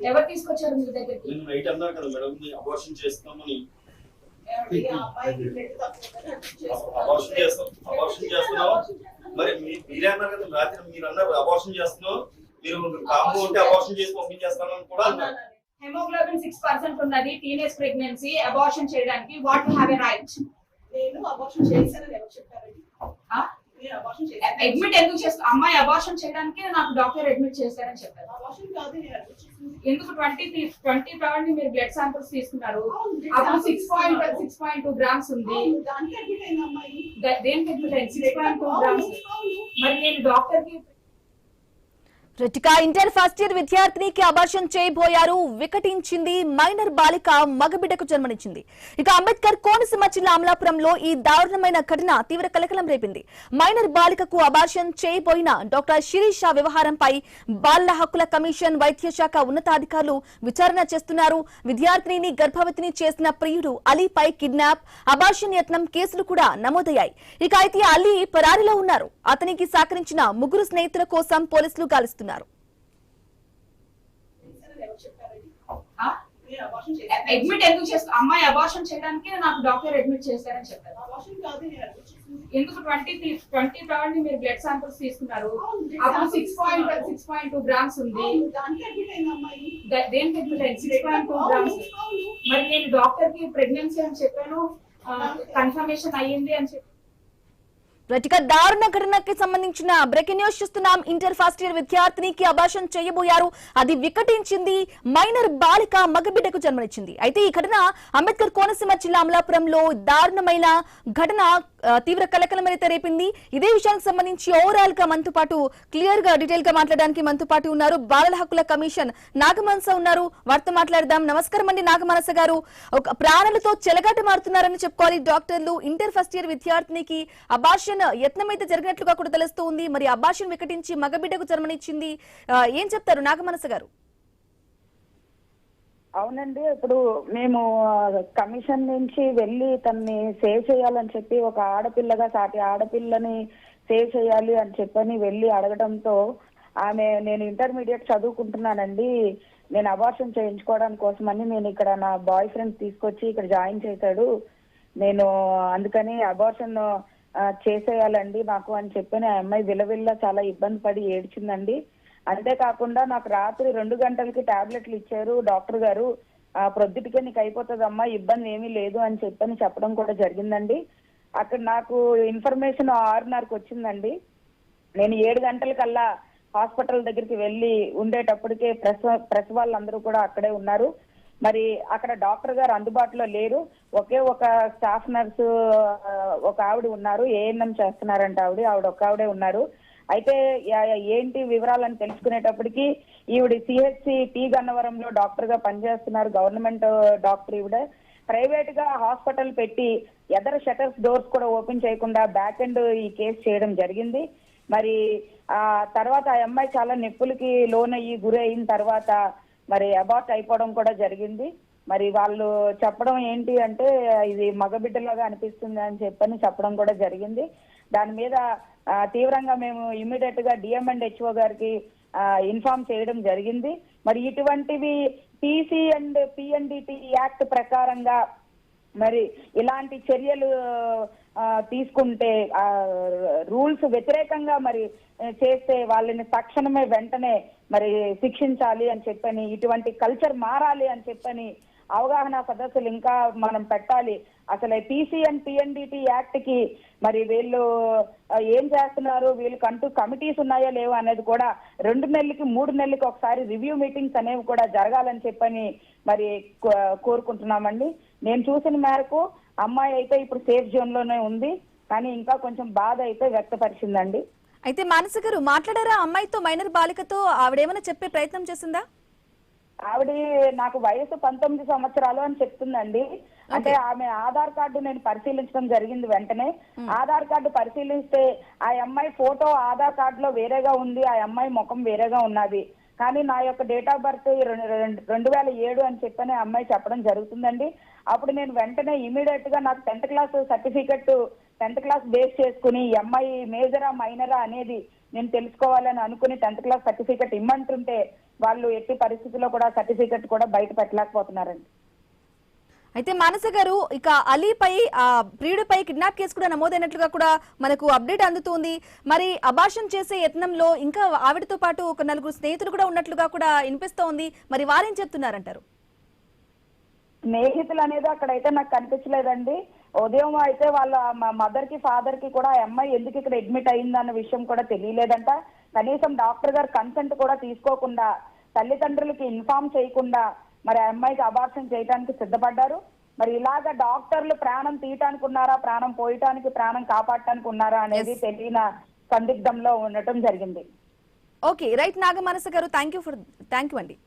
ఎవరు తీసుకొచ్చారు మీ దగ్గరికి? నేను నైట్ అన్నారు కదా మేడం, అబార్షన్ చేస్తామని. అబార్షన్ చేస్తున్నావు మరి మీరే అన్నారు కదా రాత్రి, మీరు అన్నారు అబార్షన్ చేస్తున్నావు, మీరు కాంబో ఉంటే అబార్షన్ చేసి పంపించేస్తానని కూడా అన్నారు. హెమోగ్లోబిన్ 6% ఉన్నది, టీనేజ్ ప్రెగ్నెన్సీ, అబార్షన్ చేయడానికి what you have a right. నేను అబార్షన్ చేశానని ఎవరు చెప్పారండి? నేను అబార్షన్ చేశాను. అడ్మిట్ ఎందుకు చేస్తారు? అమ్మాయి అబార్షన్ చేయడానికి నాకు డాక్టర్ అడ్మిట్ చేశారని చెప్పారు. అబార్షన్ కాదు, నేను అడ్మిట్ చేశాను. ఎందుకు 23rd మీరు బ్లడ్ శాంపిల్స్ తీసుకున్నారు? అప్పుడు 6.2 గ్రామ్స్ ఉంది. దానికి అడ్మిట్ అయిన అమ్మాయి దేనికి అడ్మిట్ అయింది? 6.2 గ్రామ్స్. మరి నేను డాక్టర్ కి రిటికా ఇంటర్ ఫస్ట్ ఇయర్ విద్యార్థినికి అబార్షన్ చేయబోయారు. వికటించింది మైనర్ బాలిక, మగబిడ్డకు జన్మనిచ్చింది. ఇక అంబేద్కర్ కోనసీమ జిల్లా అమలాపురంలో ఈ దారుణమైన ఘటన తీవ్ర కలకలం రేపింది. మైనర్ బాలికకు అబార్షన్ చేయబోయిన డాక్టర్ శిరీష వ్యవహారంపై బాలల హక్కుల కమిషన్, వైద్య శాఖ ఉన్నతాధికారులు విచారణ చేస్తున్నారు. విద్యార్థిని గర్భవతిని చేసిన ప్రియుడు అలీపై కిడ్నాప్, అబార్షన్ యత్నం కేసులు కూడా నమోదయ్యాయి. ఇక అయితే అలీ పరారీలో ఉన్నారు. అతనికి సహకరించిన ముగ్గురు స్నేహితుల కోసం పోలీసులు గాలిస్తున్నారు. అడ్మిట్ ఎందుకు చేస్తారు? అమ్మాయి అబార్షన్ చేయడానికి నాకు డాక్టర్ అడ్మిట్ చేశారని చెప్పారు. అబార్షన్ కాదు, నేను అడ్మిట్ చేశాను. ఎందుకు 23rd మీరు బ్లడ్ శాంపిల్స్ తీసుకున్నారు? అప్పుడు 6.2 గ్రామ్స్ ఉంది. దానికి అడ్మిట్ అయిన అమ్మాయి దేనికి అడ్మిట్ అయింది? 6.2 గ్రామ్స్. మరి నేను డాక్టర్ కి ప్రెగ్నెన్సీ అని చెప్పాను, కన్ఫర్మేషన్ అయ్యింది అని చెప్పి. ప్రతిక దారుణ ఘటనకి సంబంధించిన బ్రేకింగ్ న్యూస్ చూస్తున్నాం. ఇంటర్ ఫస్ట్ ఇయర్ విద్యార్థినికి అబార్షన్ చేయబోయారు. అది వికటించింది మైనర్ బాలిక, మగబిడ్డకు జన్మనిచ్చింది. అయితే ఈ ఘటన అంబేద్కర్ కోనసీమ జిల్లా అమలాపురంలో దారుణమైన ఘటన తీవ్ర కలకలం అయితే రేపింది. ఇదే విషయానికి సంబంధించి ఓవరాల్ గా మనతో పాటు క్లియర్ గా డీటెయిల్ గా మాట్లాడడానికి మనతో పాటు ఉన్నారు బాలల హక్కుల కమిషన్ నాగమనస ఉన్నారు. వారితో మాట్లాడదాం. నమస్కారం అండి నాగమనస గారు. ఒక ప్రాణాలతో చెలగాట మారుతున్నారని చెప్పుకోవాలి డాక్టర్లు. ఇంటర్ ఫస్ట్ ఇయర్ విద్యార్థినికి అబార్షన్ యత్నం అయితే జరిగినట్లుగా కూడా తెలుస్తూ ఉంది. మరి అబార్షన్ వికటించి మగబిడ్డకు జన్మనిచ్చింది. ఏం చెప్తారు నాగమనస గారు? అవునండి, ఇప్పుడు మేము కమిషన్ నుంచి వెళ్ళి తనని సేవ్ చేయాలని చెప్పి, ఒక ఆడపిల్లగా సాటి ఆడపిల్లని సేవ్ చేయాలి అని చెప్పని వెళ్ళి అడగడంతో ఆమె, నేను ఇంటర్మీడియట్ చదువుకుంటున్నానండి, నేను అబార్షన్ చేయించుకోవడానికి కోసమని నేను ఇక్కడ నా బాయ్ ఫ్రెండ్ తీసుకొచ్చి ఇక్కడ జాయిన్ చేశాడు, నేను అందుకని అబార్షన్ చేసేయాలండి నాకు అని చెప్పని ఆ అమ్మాయి విలవిల్ల చాలా ఇబ్బంది పడి ఏడ్చిందండి. అంతేకాకుండా నాకు రాత్రి 2 గంటలకి టాబ్లెట్లు ఇచ్చారు డాక్టర్ గారు, ప్రొద్దుటికే నీకు అయిపోతుందమ్మా, ఇబ్బంది ఏమీ లేదు అని చెప్పని చెప్పడం కూడా జరిగిందండి. అక్కడ నాకు ఇన్ఫర్మేషన్ 6:30కి వచ్చిందండి. నేను 7 గంటలకల్లా హాస్పిటల్ దగ్గరికి వెళ్ళి ఉండేటప్పటికే ప్రెస్ వాళ్ళందరూ కూడా అక్కడే ఉన్నారు. మరి అక్కడ డాక్టర్ గారు అందుబాటులో లేరు. ఒకే ఒక స్టాఫ్ నర్సు ఒక ఆవిడ ఉన్నారు, ఏఎన్ఎం చేస్తున్నారంట ఆవిడ ఒక ఆవిడే ఉన్నారు. అయితే ఏంటి వివరాలని తెలుసుకునేటప్పటికి ఈవిడ సిహెచ్సి టీ గన్నవరంలో డాక్టర్ గా పనిచేస్తున్నారు, గవర్నమెంట్ డాక్టర్ ఈవిడ. ప్రైవేట్ గా హాస్పిటల్ పెట్టి ఎదర్ షటర్స్ డోర్స్ కూడా ఓపెన్ చేయకుండా బ్యాక్ ఎండ్ ఈ కేసు చేయడం జరిగింది. మరి ఆ తర్వాత ఆ అమ్మాయి చాలా నొప్పులకి లోనయ్యి గురి అయిన తర్వాత మరి అబార్ట్ అయిపోవడం కూడా జరిగింది. మరి వాళ్ళు చెప్పడం ఏంటి అంటే ఇది మగబిడ్డలాగా అనిపిస్తుంది అని చెప్పడం కూడా జరిగింది. దాని మీద తీవ్రంగా మేము ఇమ్మీడియట్ గా డిఎం అండ్ హెచ్ఓ గారికి ఇన్ఫార్మ్ చేయడం జరిగింది. మరి ఇటువంటివి టీసీ అండ్ పిఎన్డిటి యాక్ట్ ప్రకారంగా మరి ఇలాంటి చర్యలు తీసుకుంటే రూల్స్ వ్యతిరేకంగా మరి చేస్తే వాళ్ళని తక్షణమే వెంటనే మరి శిక్షించాలి అని చెప్పని, ఇటువంటి కల్చర్ మారాలి అని చెప్పని అవగాహన సదస్సులు ఇంకా మనం పెట్టాలి. అసలు టీసీ అండ్ పిఎన్డిటి యాక్ట్ కి మరి వీళ్ళు ఏం చేస్తున్నారు, వీళ్ళకంటూ కమిటీస్ ఉన్నాయో లేవో అనేది కూడా 2 నెలలకి 3 నెలలకి ఒకసారి రివ్యూ మీటింగ్స్ అనేవి కూడా జరగాలని చెప్పని మరి కోరుకుంటున్నామండి. నేను చూసిన మేరకు అమ్మాయి అయితే ఇప్పుడు సేఫ్ జోన్ లోనే ఉంది, కానీ ఇంకా కొంచెం బాధ అయితే వ్యక్తపరిచిందండి. అయితే మానస గారు మాట్లాడారా అమ్మాయితో, మైనర్ బాలికతో? ఆవిడేమైనా చెప్పే ప్రయత్నం చేసిందా? ఆవిడ నాకు వయసు 19 సంవత్సరాలు అని చెప్తుందండి. అంటే ఆమె ఆధార్ కార్డు నేను పరిశీలించడం జరిగింది. వెంటనే ఆధార్ కార్డు పరిశీలిస్తే ఆ అమ్మాయి ఫోటో ఆధార్ కార్డులో వేరేగా ఉంది, ఆ అమ్మాయి ముఖం వేరేగా ఉన్నది. కానీ నా యొక్క డేట్ ఆఫ్ బర్త్ 2007 అని చెప్పని అమ్మాయి చెప్పడం జరుగుతుందండి. అప్పుడు నేను వెంటనే ఇమీడియట్ గా నాకు 10th class certificate 10th class base చేసుకుని ఈ అమ్మాయి మేజరా మైనరా అనేది నేను తెలుసుకోవాలని అనుకుని 10th క్లాస్ సర్టిఫికెట్ ఇమ్మంటుంటే వాళ్ళు ఎట్టి పరిస్థితుల్లో కూడా సర్టిఫికెట్ కూడా బయట పెట్టలేకపోతున్నారండి. అయితే మానస గారు, ఇక అలీపై ప్రియుడిపై కిడ్నాప్ కేసు కూడా నమోదైనట్లుగా కూడా మనకు అప్డేట్ అందుతుంది. మరి అబార్షన్ చేసే యత్నంలో ఇంకా ఆవిడతో పాటు ఒక 4 స్నేహితులు కూడా ఉన్నట్లుగా కూడా వినిపిస్తోంది. మరి వారేం చెప్తున్నారంటారు? స్నేహితులు అనేది అక్కడైతే నాకు కనిపించలేదండి. ఉదయం అయితే వాళ్ళ మదర్ కి ఫాదర్ కి కూడా అమ్మాయి ఎందుకు ఇక్కడ అడ్మిట్ అయిందన్న విషయం కూడా తెలియలేదంట. కనీసం డాక్టర్ గారు కన్సెంట్ కూడా తీసుకోకుండా, తల్లిదండ్రులకి ఇన్ఫార్మ్ చేయకుండా మరి ఆ అమ్మాయికి అబార్షన్ చేయడానికి సిద్ధపడ్డారు. మరి ఇలాగ డాక్టర్లు ప్రాణం తీయటానికి ఉన్నారా, ప్రాణం పోయటానికి, ప్రాణం కాపాడటానికి ఉన్నారా అనేది తెలియని సందిగ్ధంలో ఉండటం జరిగింది. Okay, right. నాగమానస గారు, థ్యాంక్ యూ అండి.